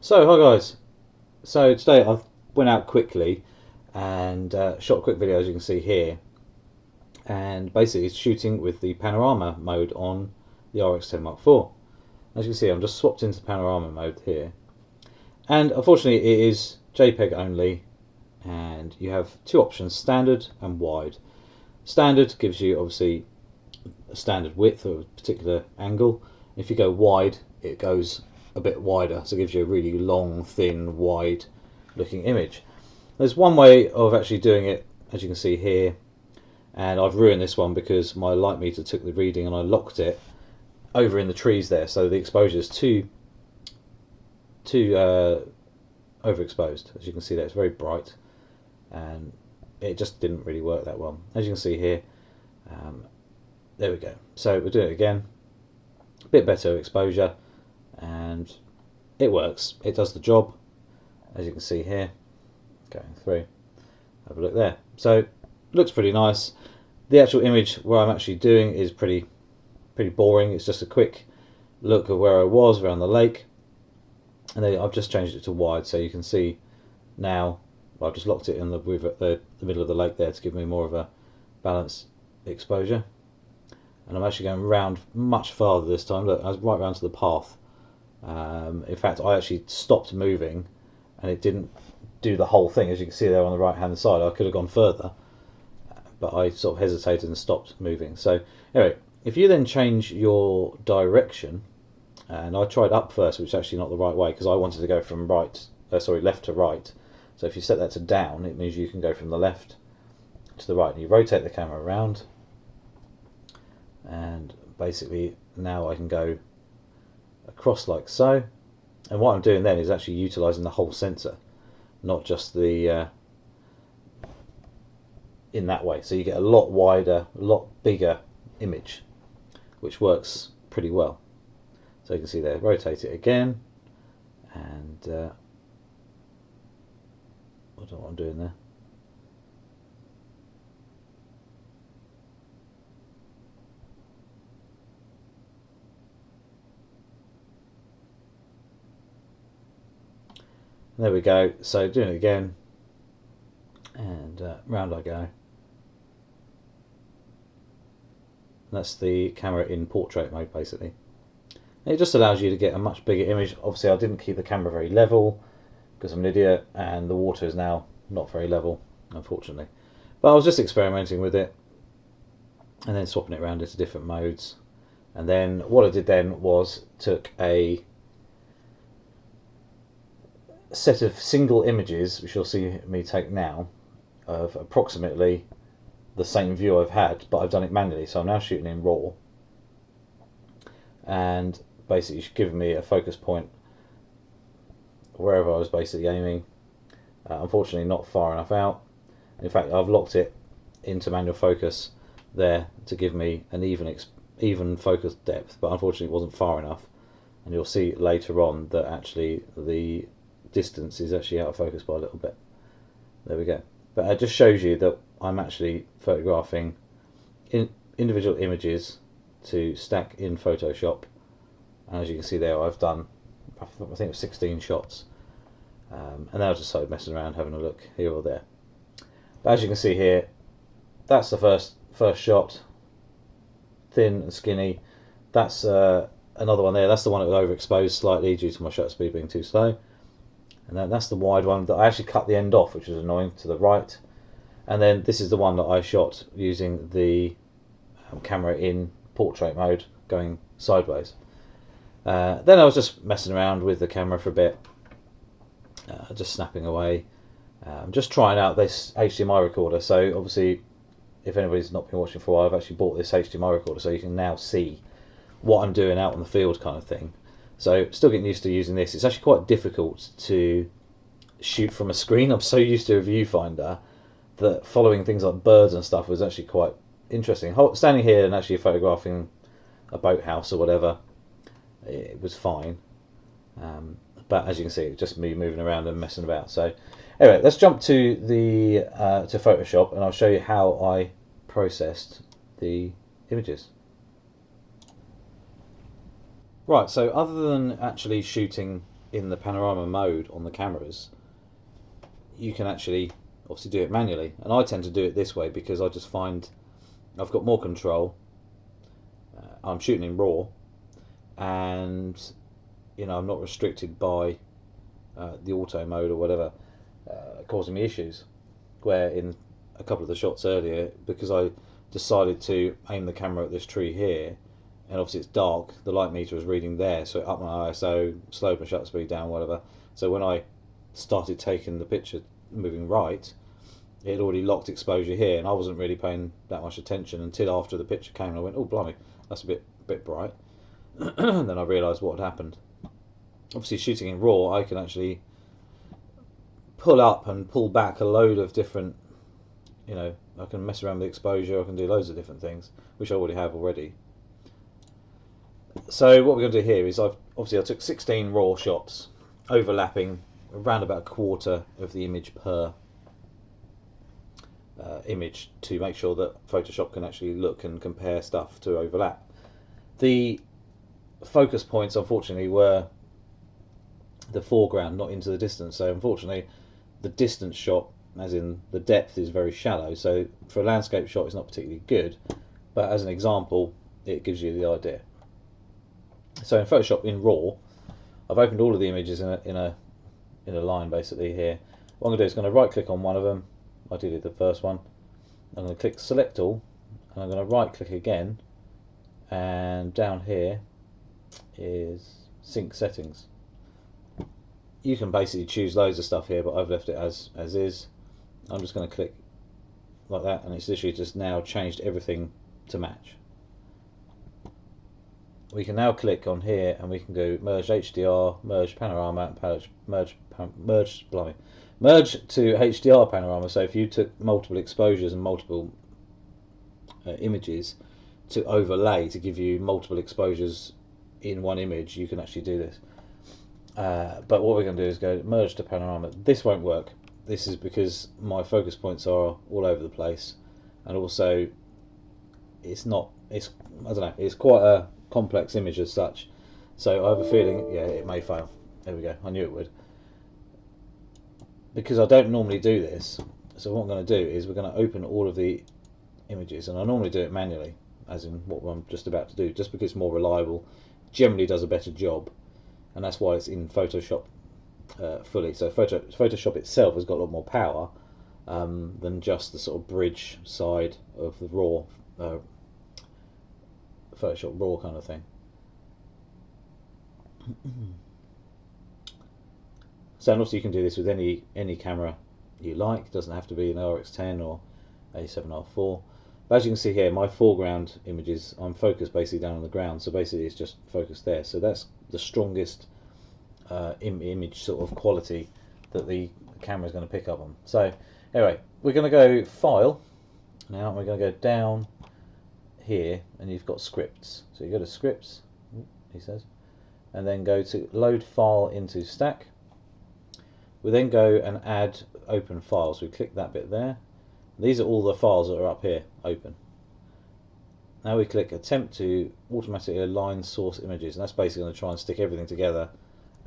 So hi guys, so today I went out quickly and shot a quick video as you can see here, and basically it's shooting with the panorama mode on the RX10 Mark IV. As you can see, I'm just swapped into panorama mode here, and unfortunately it is JPEG only, and you have two options, standard and wide. Standard gives you obviously a standard width or a particular angle. If you go wide, it goes a bit wider, so it gives you a really long, thin, wide looking image. There's one way of actually doing it, as you can see here, and I've ruined this one because my light meter took the reading and I locked it over in the trees there, so the exposure is too overexposed. As you can see there, it's very bright and it just didn't really work that well. As you can see here, there we go. So we'll do it again, a bit better exposure, and it works. It does the job, as you can see here. Going through, have a look there. So looks pretty nice. The actual image where I'm actually doing is pretty boring. It's just a quick look of where I was around the lake, and then I've just changed it to wide, so you can see now. I've just locked it in the middle of the lake there to give me more of a balanced exposure, and I'm actually going round much farther this time. Look, I was right round to the path. In fact, I actually stopped moving and it didn't do the whole thing. As you can see there on the right hand side, I could have gone further, but I sort of hesitated and stopped moving. So anyway, if you then change your direction, and I tried up first, which is actually not the right way because I wanted to go from left to right. So if you set that to down, it means you can go from the left to the right, and you rotate the camera around, and basically now I can go across like so. And what I'm doing then is actually utilising the whole sensor, not just the in that way. So you get a lot wider, a lot bigger image, which works pretty well. So you can see there, rotate it again, and I don't know what I'm doing there. There we go. So doing it again, and round I go. That's the camera in portrait mode basically. And it just allows you to get a much bigger image. Obviously I didn't keep the camera very level because I'm an idiot, and the water is now not very level, unfortunately. But I was just experimenting with it and then swapping it around into different modes. And then what I did then was took a set of single images, which you'll see me take now, of approximately the same view I've had, but I've done it manually. So I'm now shooting in RAW, and basically it's given me a focus point wherever I was basically aiming. Unfortunately not far enough out. In fact, I've locked it into manual focus there to give me an even focus depth, but unfortunately it wasn't far enough, and you'll see later on that actually the distance is actually out of focus by a little bit. There we go. But it just shows you that I'm actually photographing individual images to stack in Photoshop, and as you can see there, I've done, I think it was 16 shots, and then I just started messing around, having a look here or there. But as you can see here, that's the first shot, thin and skinny. That's another one there. That's the one that was overexposed slightly due to my shutter speed being too slow. And then that's the wide one that I actually cut the end off, which was annoying, to the right. And then this is the one that I shot using the camera in portrait mode, going sideways. Then I was just messing around with the camera for a bit, just snapping away, just trying out this HDMI recorder. So obviously, if anybody's not been watching for a while, I've actually bought this HDMI recorder, so you can now see what I'm doing out on the field, kind of thing. So still getting used to using this. It's actually quite difficult to shoot from a screen. I'm so used to a viewfinder that following things like birds and stuff was actually quite interesting. Standing here and actually photographing a boathouse or whatever, it was fine. But as you can see, it's just me moving around and messing about. So anyway, let's jump to the to Photoshop, and I'll show you how I processed the images. Right, so other than actually shooting in the panorama mode on the cameras, you can actually obviously do it manually, and I tend to do it this way because I just find I've got more control. I'm shooting in RAW, and I'm not restricted by the auto mode or whatever causing me issues. Where in a couple of the shots earlier, because I decided to aim the camera at this tree here, and obviously it's dark, the light meter was reading there, so it upped my ISO, slowed my shutter speed down, whatever. So when I started taking the picture moving right, it had already locked exposure here, and I wasn't really paying that much attention until after the picture came, and I went, oh blimey, that's a bit bright. Then I realised what had happened. Obviously shooting in RAW, I can actually pull up and pull back a load of different, I can mess around with exposure, I can do loads of different things, which I already. So what we're going to do here is I took 16 RAW shots, overlapping around about a quarter of the image per image, to make sure that Photoshop can actually look and compare stuff to overlap. The focus points, unfortunately, were the foreground, not into the distance. So unfortunately, the distance shot, as in the depth, is very shallow. So for a landscape shot, it's not particularly good. But as an example, it gives you the idea. So in Photoshop, in RAW, I've opened all of the images in a line basically here. What I'm going to do is going to right click on one of them. I did the first one. I'm going to click select all, and I'm going to right click again, and down here is sync settings. You can basically choose loads of stuff here, but I've left it as is. I'm just going to click like that, and it's literally just now changed everything to match. We can now click on here and we can go merge HDR, merge panorama, and merge to HDR panorama. So if you took multiple exposures and multiple images to overlay to give you multiple exposures in one image, you can actually do this. But what we're going to do is go merge to panorama. This won't work. This is because my focus points are all over the place, and also it's quite a complex image as such. So I have a feeling, yeah, it may fail. There we go. I knew it would. Because I don't normally do this, so what I'm going to do is we're going to open all of the images, and I normally do it manually, as in what I'm just about to do, just because it's more reliable, generally does a better job, and that's why it's in Photoshop fully. So Photoshop itself has got a lot more power than just the sort of bridge side of the raw Photoshop RAW kind of thing. So and also you can do this with any camera you like. It doesn't have to be an rx10 or a7R4. But as you can see here, my foreground images, I'm focused basically down on the ground, so basically it's just focused there. So that's the strongest image sort of quality that the camera is going to pick up on. So anyway, we're going to go File now, and we're going to go down here, and you've got Scripts. So you go to Scripts, he says, and then go to Load File into Stack. We then go and add Open Files. We click that bit there. These are all the files that are up here, open. Now we click Attempt to automatically align source images, and that's basically going to try and stick everything together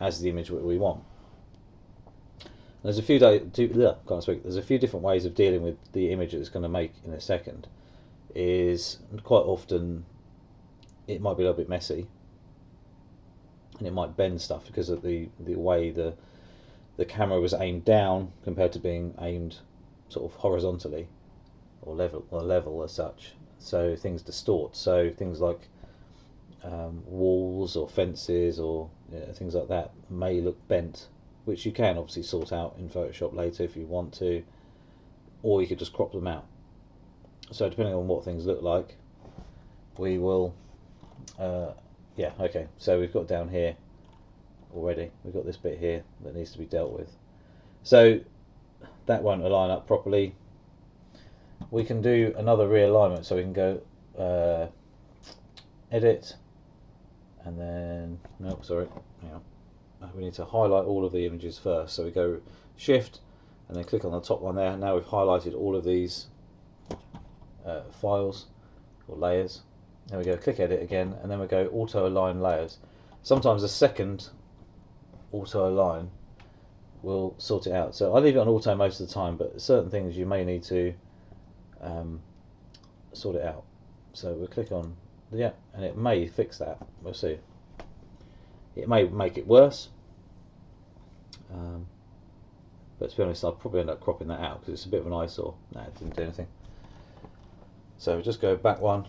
as the image we want. There's a few There's a few different ways of dealing with the image that it's going to make in a second. Is quite often it might be a little bit messy, and it might bend stuff because of the way the camera was aimed down compared to being aimed sort of horizontally or level as such. So things distort. So things like walls or fences or things like that may look bent, which you can obviously sort out in Photoshop later if you want to, or you could just crop them out. So depending on what things look like, we will yeah, okay, so we've got down here already, we've got this bit here that needs to be dealt with. So that won't align up properly. We can do another realignment, so we can go edit, and then no, sorry, hang on. We need to highlight all of the images first. So we go Shift and then click on the top one there. Now we've highlighted all of these files or layers. Then we go click edit again, and then we go auto align layers. Sometimes the second auto align will sort it out. So I leave it on auto most of the time, but certain things you may need to sort it out. So we'll click on yeah, and it may fix that. We'll see. It may make it worse, but to be honest, I'll probably end up cropping that out because it's a bit of an eyesore. No, it didn't do anything. So we'll just go back one.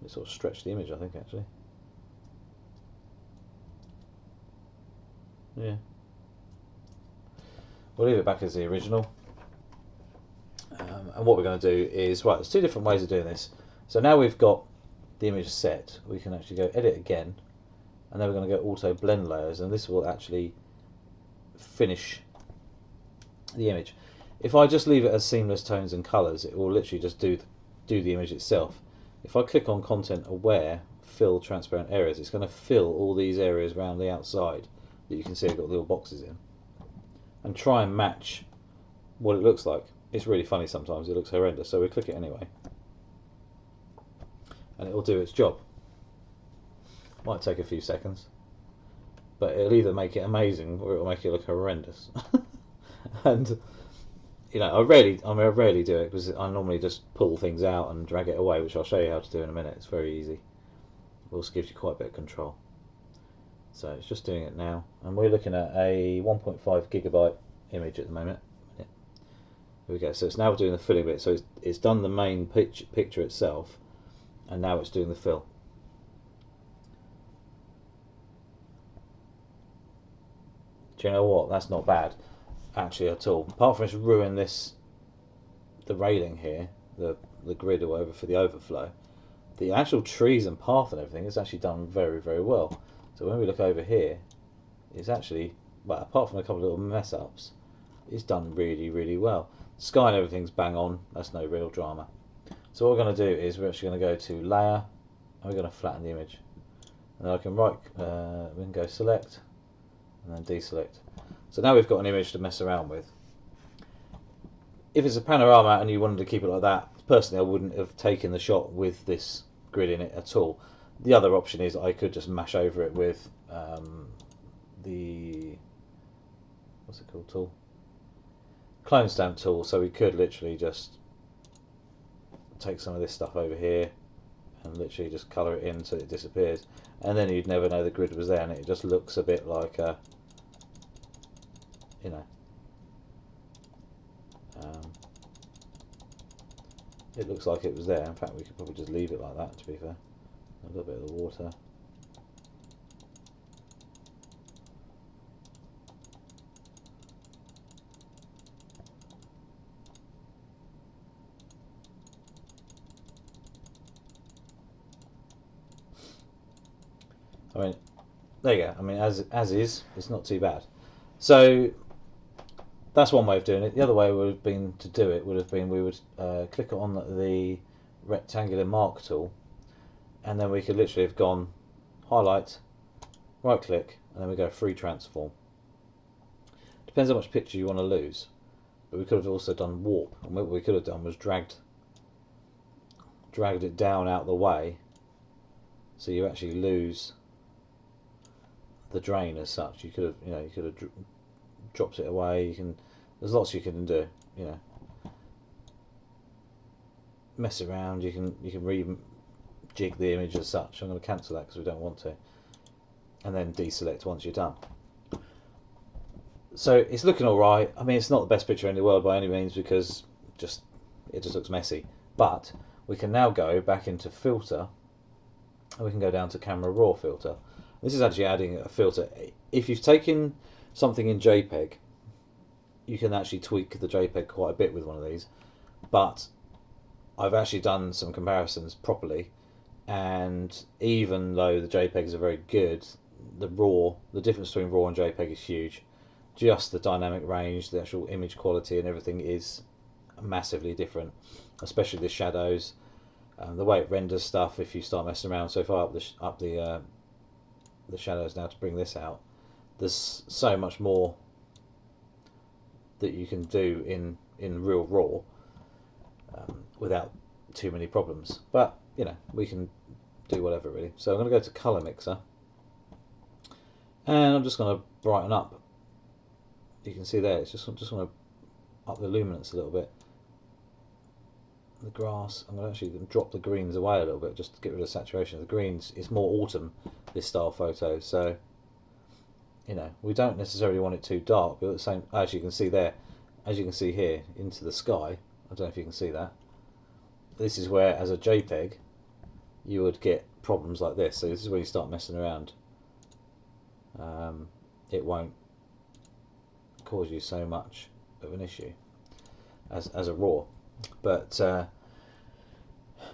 It sort of stretched the image, I think, actually. Yeah. We'll leave it back as the original. And what we're going to do is, right, there's two different ways of doing this. So now we've got the image set, we can actually go edit again, and then we're going to go auto blend layers, and this will actually finish the image. If I just leave it as seamless tones and colors, it will literally just do the image itself. If I click on content aware, fill transparent areas, it's going to fill all these areas around the outside that you can see I've got little boxes in, and try and match what it looks like. It's really funny sometimes, it looks horrendous, so we click it anyway and it will do its job. Might take a few seconds, but it'll either make it amazing or it'll make it look horrendous. And you know, I rarely do it because I normally just pull things out and drag it away, which I'll show you how to do in a minute. It's very easy. It also gives you quite a bit of control. So it's just doing it now, and we're looking at a 1.5 gigabyte image at the moment. Yeah. Here we go. So it's now doing the filling bit. So it's done the main picture itself, and now it's doing the fill. Do you know what? That's not bad actually at all. Apart from it's ruined the railing here, the grid or whatever for the overflow. The actual trees and path and everything is actually done very, very well. So when we look over here, it's actually, well, apart from a couple of little mess ups, it's done really, really well. Sky and everything's bang on. That's no real drama. So what we're going to do is we're actually going to go to layer, and we're going to flatten the image. And then I can we can go select and then deselect. So now we've got an image to mess around with. If it's a panorama and you wanted to keep it like that, personally I wouldn't have taken the shot with this grid in it at all. The other option is I could just mash over it with the, what's it called, tool? Clone stamp tool. So we could literally just take some of this stuff over here and literally just colour it in so it disappears, and then you'd never know the grid was there, and it just looks a bit like a, you know, it looks like it was there. In fact, we could probably just leave it like that, to be fair. A little bit of the water. I mean, there you go. I mean, as is, it's not too bad. So that's one way of doing it. The other way would have been to do it would have been we would click on the rectangular mark tool, and then we could literally have gone highlight, right click, and then we go free transform. Depends how much picture you want to lose, but we could have also done warp, and what we could have done was dragged it down out the way, so you actually lose the drain as such. You could have, you know, you could have dropped it away. You can, there's lots you can do, you know, mess around. You can rejig the image as such. I'm going to cancel that because we don't want to, and then deselect once you're done. So it's looking all right. I mean, it's not the best picture in the world by any means because it just looks messy. But we can now go back into filter, and we can go down to camera raw filter. This is actually adding a filter. If you've taken something in JPEG, you can actually tweak the JPEG quite a bit with one of these, but I've actually done some comparisons properly, and even though the JPEGs are very good, the difference between RAW and JPEG is huge. Just the dynamic range, the actual image quality and everything is massively different, especially the shadows, the way it renders stuff. If you start messing around, so if I up the shadows now to bring this out, there's so much more that you can do in real RAW without too many problems. But you know, we can do whatever really. So I'm going to go to color mixer, And I'm just going to brighten up. You can see there, it's just going to up the luminance a little bit. The grass, I'm going to actually drop the greens away a little bit just to get rid of the saturation. The greens, it's more autumn, this style photo, so you know, we don't necessarily want it too dark, but at the same, as you can see there, as you can see here, into the sky, I don't know if you can see that, this is where, as a JPEG, you would get problems like this. So this is where you start messing around. It won't cause you so much of an issue as a RAW, but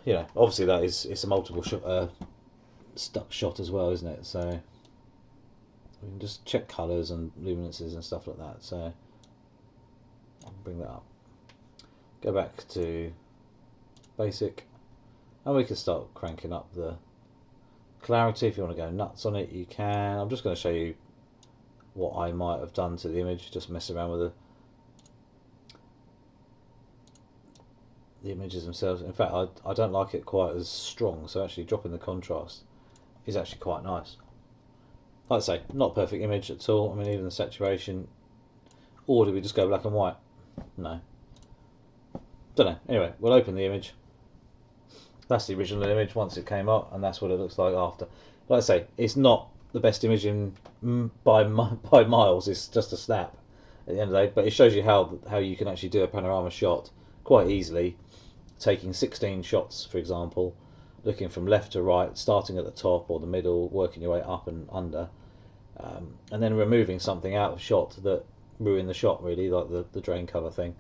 you know, obviously that is, it's a multiple shot, stuck shot as well, isn't it? So we can just check colours and luminances and stuff like that. So I'll bring that up, go back to basic, and we can start cranking up the clarity. If you want to go nuts on it, you can. I'm just going to show you what I might have done to the image, just mess around with the images themselves. In fact, I don't like it quite as strong, so actually dropping the contrast is actually quite nice. Like I say, not a perfect image at all. I mean, even the saturation. Or do we just go black and white? No. Don't know. Anyway, we'll open the image. That's the original image once it came up, and that's what it looks like after. Like I say, it's not the best image by miles. It's just a snap at the end of the day, but it shows you how you can actually do a panorama shot quite easily, taking 16 shots, for example, looking from left to right, starting at the top or the middle, working your way up and under, and then removing something out of shot that ruined the shot, really, like the drain cover thing,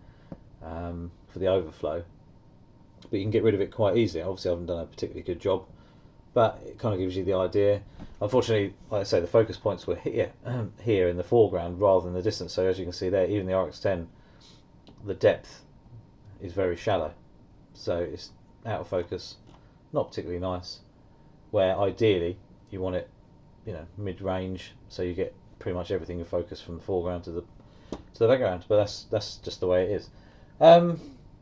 for the overflow. But you can get rid of it quite easily. Obviously I haven't done a particularly good job, but it kind of gives you the idea. Unfortunately, like I say, the focus points were here here in the foreground rather than the distance, so as you can see there, even the RX10, the depth is very shallow, so it's out of focus, not particularly nice, where ideally you want it, you know, mid-range, so you get pretty much everything in focus from the foreground to the background. But that's just the way it is.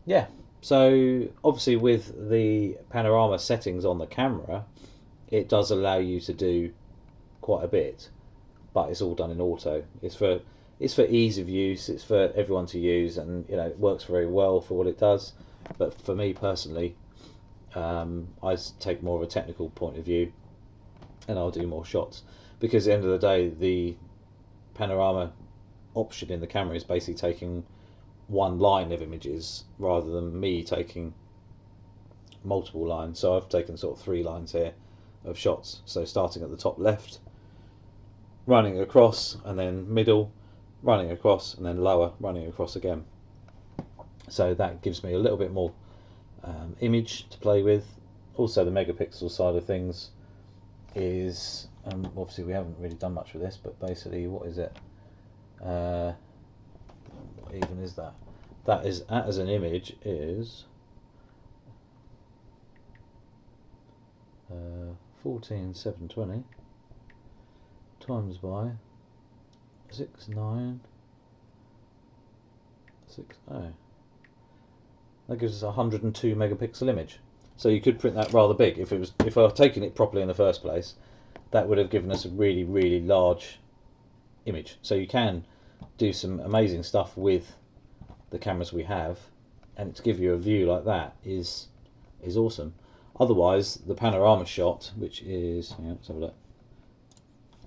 Yeah, so obviously with the panorama settings on the camera, it does allow you to do quite a bit, but it's all done in auto. It's for ease of use, it's for everyone to use, and you know, it works very well for what it does. But for me personally, I take more of a technical point of view, and I'll do more shots, because at the end of the day, the panorama option in the camera is basically taking one line of images rather than me taking multiple lines. So I've taken sort of 3 lines here of shots, so starting at the top left, running across, and then middle, running across, and then lower, running across again. So that gives me a little bit more image to play with. Also the megapixel side of things is, obviously we haven't really done much with this, but basically, what is it? What even is that? That is, as an image, is 14720 times by 6960. That gives us a 102 megapixel image. So you could print that rather big. If I had taken it properly in the first place, that would have given us a really, really large image. So you can do some amazing stuff with the cameras we have, and to give you a view like that is awesome. Otherwise, the panorama shot, which is, yeah, let's have a look.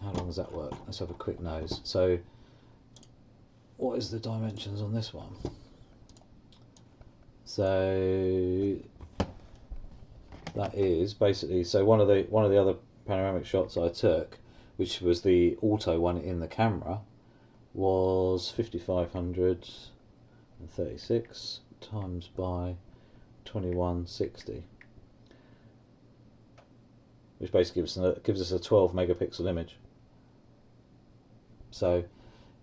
How long does that work? Let's have a quick nose. So what is the dimensions on this one? So that is basically, so one of the other panoramic shots I took, which was the auto one in the camera, was 5536 times by 2160, which basically gives us a 12 megapixel image. So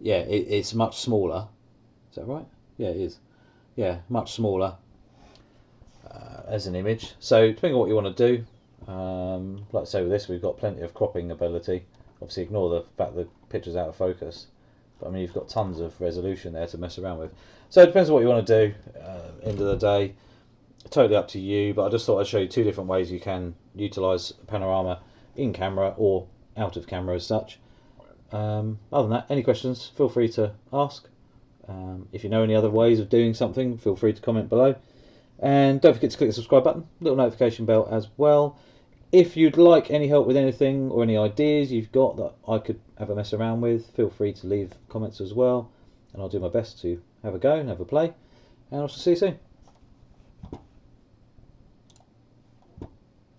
yeah, it's much smaller. Is that right? Yeah, it is. Yeah, much smaller as an image. So depending on what you want to do, like I say, with this we've got plenty of cropping ability. Obviously ignore the fact the picture's out of focus, but I mean, you've got tons of resolution there to mess around with. So it depends on what you want to do. End of the day, totally up to you, but I just thought I'd show you 2 different ways you can utilise panorama in camera or out of camera as such. Other than that, any questions, feel free to ask. If you know any other ways of doing something, feel free to comment below. And don't forget to click the subscribe button, little notification bell as well. If you'd like any help with anything or any ideas you've got that I could have a mess around with, feel free to leave comments as well. And I'll do my best to have a go and have a play. And I'll see you soon.